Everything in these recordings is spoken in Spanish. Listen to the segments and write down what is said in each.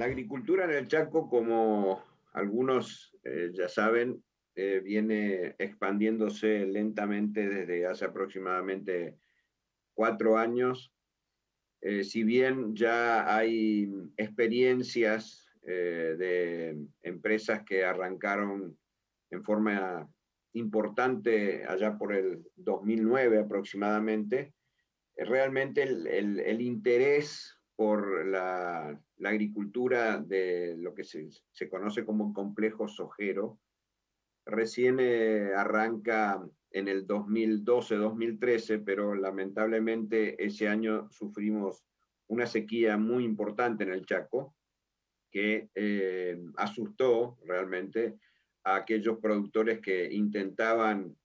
La agricultura en el Chaco, como algunos ya saben, viene expandiéndose lentamente desde hace aproximadamente 4 años. Si bien ya hay experiencias de empresas que arrancaron en forma importante allá por el 2009 aproximadamente, realmente el interés por la agricultura de lo que se conoce como un complejo sojero recién arranca en el 2012-2013, pero lamentablemente ese año sufrimos una sequía muy importante en el Chaco que asustó realmente a aquellos productores que intentaban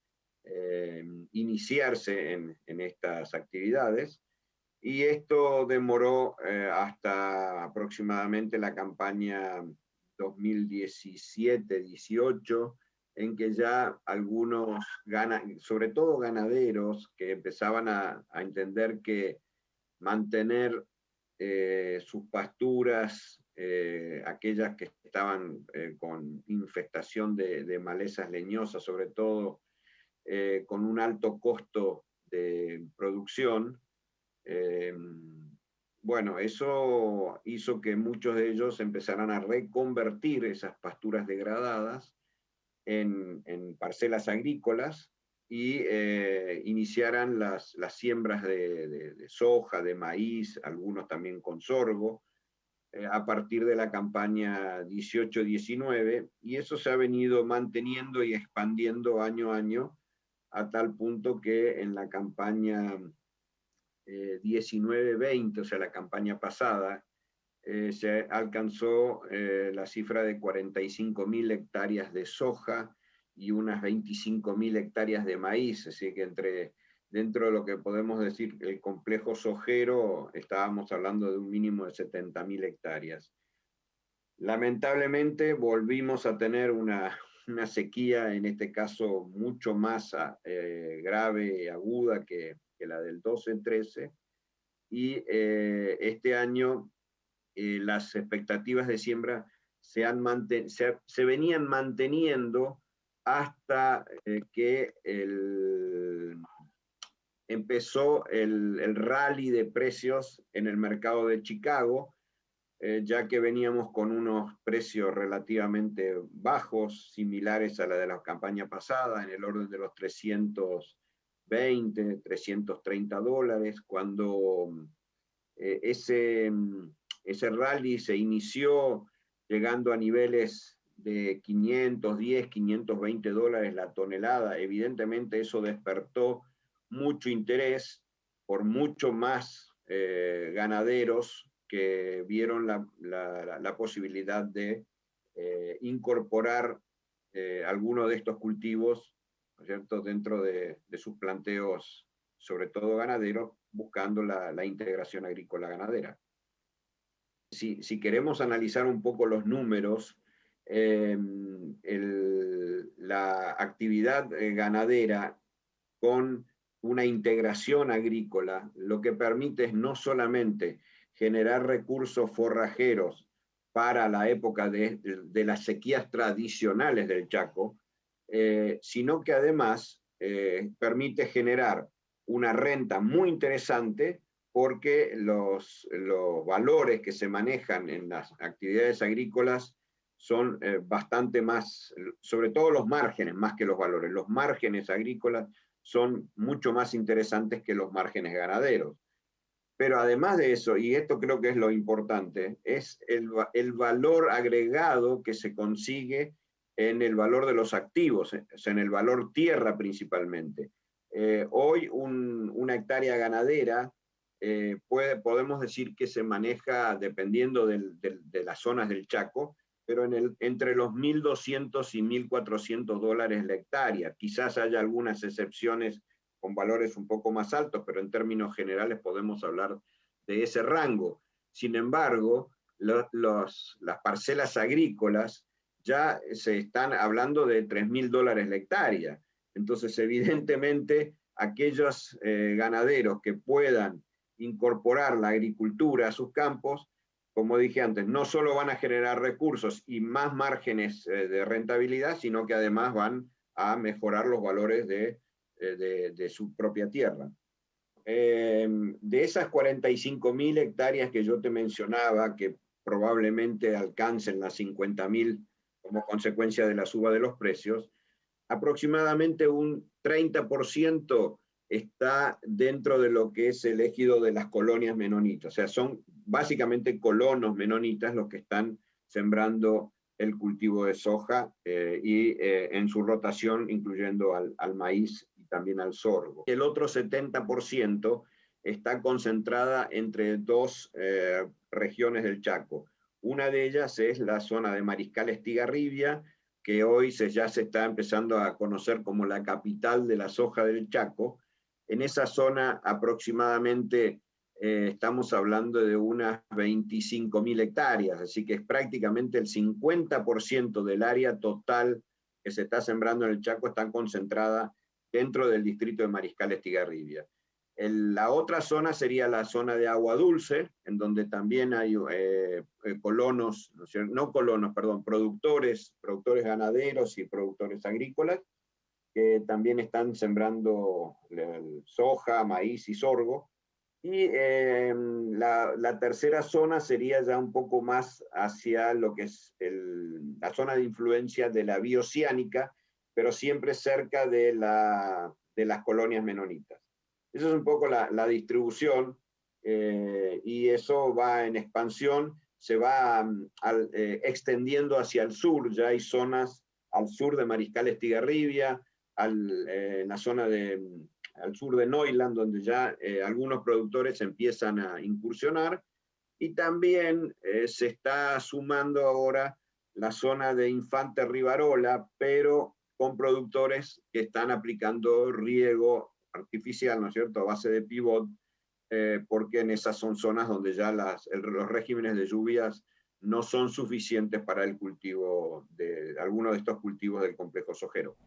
iniciarse en estas actividades, y esto demoró hasta aproximadamente la campaña 2017-18, en que ya algunos, sobre todo ganaderos, que empezaban a entender que mantener sus pasturas, aquellas que estaban con infestación de malezas leñosas, sobre todo con un alto costo de producción, bueno, eso hizo que muchos de ellos empezaran a reconvertir esas pasturas degradadas en parcelas agrícolas y iniciaran las siembras de soja, de maíz, algunos también con sorgo, a partir de la campaña 18-19, y eso se ha venido manteniendo y expandiendo año a año, a tal punto que en la campaña 19-20, o sea, la campaña pasada, se alcanzó la cifra de 45.000 hectáreas de soja y unas 25.000 hectáreas de maíz, así que dentro de lo que podemos decir el complejo sojero, estábamos hablando de un mínimo de 70.000 hectáreas. Lamentablemente volvimos a tener una sequía, en este caso mucho más grave y aguda que la del 12-13, y este año las expectativas de siembra se venían manteniendo hasta que empezó el rally de precios en el mercado de Chicago, ya que veníamos con unos precios relativamente bajos, similares a la de la campaña pasada, en el orden de los 320, $330, cuando ese rally se inició llegando a niveles de 510, $520 la tonelada. Evidentemente eso despertó mucho interés por mucho más ganaderos que vieron la posibilidad de incorporar alguno de estos cultivos, ¿no es cierto?, dentro de sus planteos, sobre todo ganaderos, buscando la integración agrícola-ganadera. Si queremos analizar un poco los números, la actividad ganadera con una integración agrícola lo que permite es no solamente generar recursos forrajeros para la época de las sequías tradicionales del Chaco, sino que además permite generar una renta muy interesante, porque los valores que se manejan en las actividades agrícolas son bastante más, sobre todo los márgenes, más que los valores. Los márgenes agrícolas son mucho más interesantes que los márgenes ganaderos. Pero además de eso, y esto creo que es lo importante, es el valor agregado que se consigue en el valor de los activos, o sea, en el valor tierra principalmente. Hoy una hectárea ganadera podemos decir que se maneja, dependiendo de las zonas del Chaco, pero entre los 1.200 y $1.400 la hectárea. Quizás haya algunas excepciones con valores un poco más altos, pero en términos generales podemos hablar de ese rango. Sin embargo, las parcelas agrícolas ya se están hablando de $3.000 la hectárea. Entonces, evidentemente, aquellos ganaderos que puedan incorporar la agricultura a sus campos como dije antes, no solo van a generar recursos y más márgenes de rentabilidad, sino que además van a mejorar los valores de su propia tierra. De esas 45.000 hectáreas que yo te mencionaba, que probablemente alcancen las 50.000 como consecuencia de la suba de los precios, aproximadamente un 30% está dentro de lo que es el ejido de las colonias menonitas. O sea, son básicamente colonos menonitas los que están sembrando el cultivo de soja y en su rotación incluyendo al maíz y también al sorgo. El otro 70% está concentrada entre dos regiones del Chaco. Una de ellas es la zona de Mariscal Estigarribia, que hoy ya se está empezando a conocer como la capital de la soja del Chaco. En esa zona aproximadamente estamos hablando de unas 25.000 hectáreas, así que es prácticamente el 50% del área total que se está sembrando en el Chaco está concentrada dentro del distrito de Mariscal Estigarribia. La otra zona sería la zona de agua dulce, en donde también hay colonos, no colonos, perdón, productores ganaderos y productores agrícolas, que también están sembrando soja, maíz y sorgo. Y la tercera zona sería ya un poco más hacia lo que es la zona de influencia de la bioceánica, pero siempre cerca de las colonias menonitas. Esa es un poco la distribución y eso va en expansión, se va extendiendo hacia el sur, ya hay zonas al sur de Mariscal Estigarribia, en la zona al sur de Neuland, donde ya algunos productores empiezan a incursionar, y también se está sumando ahora la zona de Infante Rivarola, pero con productores que están aplicando riego artificial, ¿no es cierto?, a base de pivot, porque en esas son zonas donde ya los regímenes de lluvias no son suficientes para el cultivo de algunos de estos cultivos del complejo sojero.